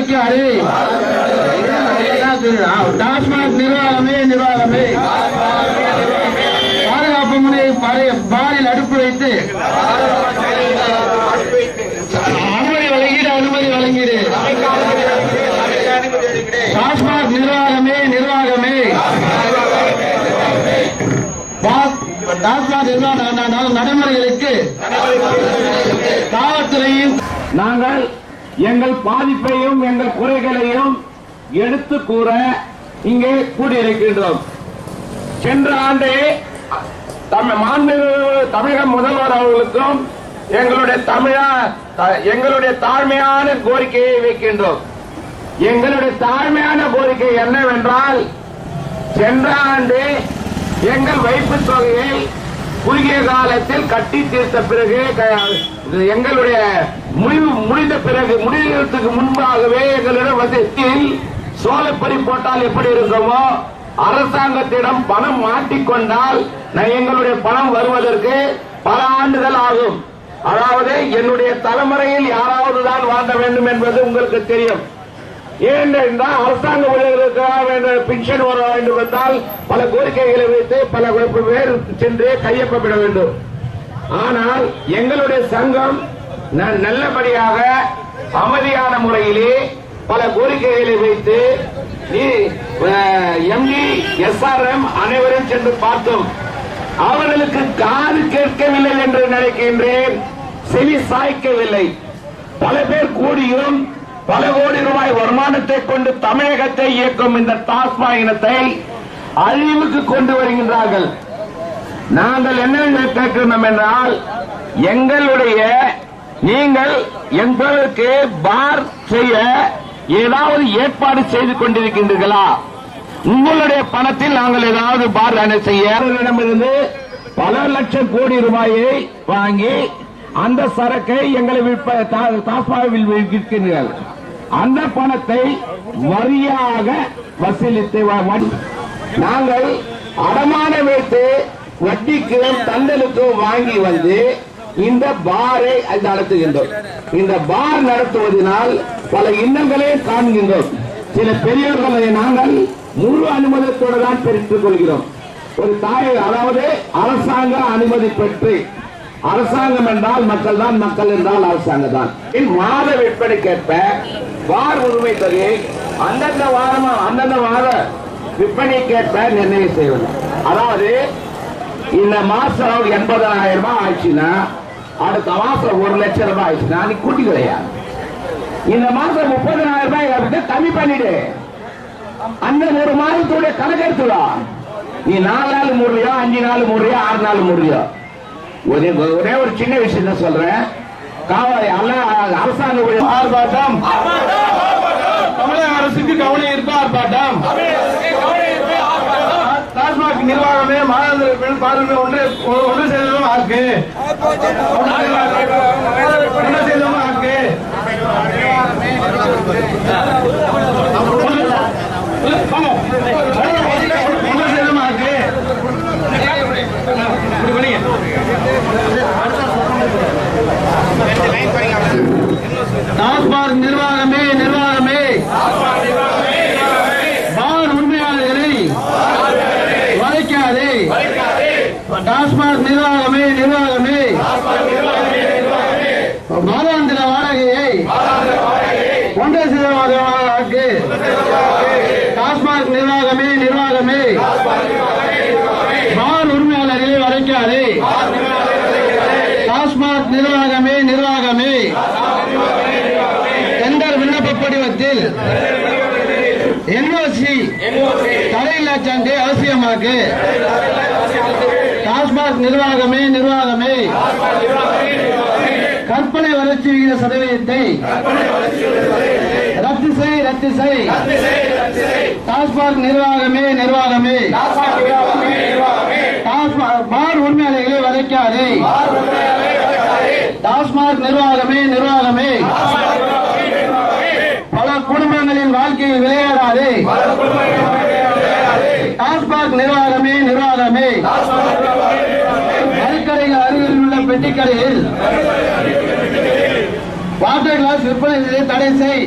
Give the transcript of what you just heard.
வரைக்காது. டாஸ்மாக் நிர்வாகமே பாதுகாப்பு முறை பாலில் அடுப்பு வைத்து அனுமதி வழங்கிடு. டாஸ்மாக் நிர்வாகமே டாஸ்மாக் நடைமுறைகளுக்கு காவல்துறையும் நாங்கள் எங்கள் பாதிப்பையும் எங்கள் குறைகளையும் எடுத்து கூற இங்கே கூடியிருக்கின்றோம். சென்ற ஆண்டே தமிழக முதல்வர் அவர்களுக்கும் எங்களுடைய தாழ்மையான கோரிக்கையை வைக்கின்றோம். எங்களுடைய தாழ்மையான கோரிக்கை என்னவென்றால், சென்ற ஆண்டு எங்கள் வைப்பு தொகையை குறுகிய காலத்தில் கட்டி தீர்த்த பிறகு எங்களுடைய முடிந்த பிறகு முடிவதற்கு முன்பாகவே எங்களிடம் வந்து சோலைப்பறி போட்டால் எப்படி இருக்குமோ, அரசாங்கத்திடம் பணம் மாட்டிக்கொண்டால் எங்களுடைய பணம் வருவதற்கு பல ஆண்டுகள் ஆகும். அதாவது என்னுடைய தலைமுறையில் யாராவது தான் வாங்க வேண்டும் என்பது உங்களுக்கு தெரியும். ஏனென்றால் அரசாங்க ஊழியர்களுக்காக பென்ஷன் வர வேண்டும் என்றால் பல கோரிக்கைகளை வைத்து பல பேர் சென்று கையொப்பமிட வேண்டும். ஆனால் எங்களுடைய சங்கம் நல்லபடியாக அமைதியான முறையிலே பல கோரிக்கைகளை வைத்து எம்டி எஸ்ஆர்எம் அனைவரும் சென்று பார்த்தோம். அவர்களுக்கு காது கேட்கவில்லை என்று நினைக்கின்றேன், செவி சாய்க்கவில்லை. பல பேர் கூடியும் பல கோடி ரூபாய் வருமானத்தை கொண்டு தமிழகத்தை இயக்கும் இந்த டாஸ்மாக் இனத்தை அழிவுக்கு கொண்டு வருகின்றார்கள். நாங்கள் என்ன கேட்கிறோம் என்றால், நீங்கள் எங்களுக்கு பார் செய்ய ஏதாவது ஏற்பாடு செய்து கொண்டிருக்கின்றீர்களா? உங்களுடைய பணத்தில் நாங்கள் ஏதாவது பார் செய்ய இடமிருந்து பல லட்சம் கோடி ரூபாயை வாங்கி அந்த சரக்கை எங்களை டாஸ்மாகில் விற்கிறீர்கள். அந்த பணத்தை வரியாக வசூலித்து நாங்கள் அடமான வைத்து வட்டிக்கும் தண்டலுக்கும் வாங்கி வந்து இந்த பாரை நடத்துகின்றோம். இந்த பார் நடத்துவதனால் பல இன்னல்களை காண்கின்றோம். சில பெரியவர்களை நாங்கள் முழு அனுமதித்தோடு தான் பெற்றுக் கொள்கிறோம். ஒரு அதாவது அரசாங்க அனுமதி பெற்று, அரசாங்கம் என்றால் மக்கள் தான், மக்கள் என்றால் அரசாங்கம் தான். மாத விற்பனைக்கேற்ப பார் உரிமை தொகையை அந்தந்த மாத விற்பனைக்கேற்ப நிர்ணயம் செய்வது. அதாவது இந்த மாசம் 80,000 ரூபாய் ஆயிடுச்சுன்னா அடுத்த மாசம் 1 லட்சம் ரூபாய் ஆயிடுச்சுன்னா நீ கூட்டி கிடையாது. இந்த மாசம் 30,000 ரூபாய் கம்மி பண்ணிடு. அந்த ஒரு மாதத்துடைய கணக்கு எடுத்துலாம். நீ 4 நாள் மூடுறியோ, 5 நாள் மூடுறியோ, 6 நாள் மூடுறியோ. ஒரே ஒரு சின்ன விஷயத்த சொல்றேன். அரசாங்க ஆர்ப்பாட்டம், தமிழக அரசுக்கு கவலை இருப்பா ஆர்ப்பாட்டம், டாஸ்மாக் நிர்வாகமே மாநில பார்வை ஒன்று செய்ததும் ஆக்கு, ஒன்று செய்ததும் ஆக்கு. டாஸ்மாக் நிர்வாகமே பார் உண்மையாளர்களை வளைக்காதே. டாஸ்மாக் நிர்வாகமே மாதாந்திர வாடகையை 1% ஆக்கு. டாஸ்மாக் நிர்வாகமே பார் உரிமையாளர்களை வளைக்காதே. டாஸ்மாக் நிர்வாகமே டெண்டர் விண்ணப்ப படிவத்தில் என்ஓசி தடையில்லா சான்றை அவசியமாக்கு. டாஸ்மாக் நிர்வாகமே கற்பனை வளர்ச்சி விகித சதவீதத்தை ரத்து செய். டாஸ்மாக் நிர்வாகமே பார் உரிமையாளர்களை வளைக்காதே. டாஸ்மாக் நிர்வாகமே பல குடும்பங்களின் வாழ்க்கையில் விளையாடாதே. டாஸ்மாக் நிர்வாகமே மதுக்கடைகள் அருகில் உள்ள பெட்டிக்கடையில் வாட்டர் கிளாஸ் விற்பனை தடை செய்.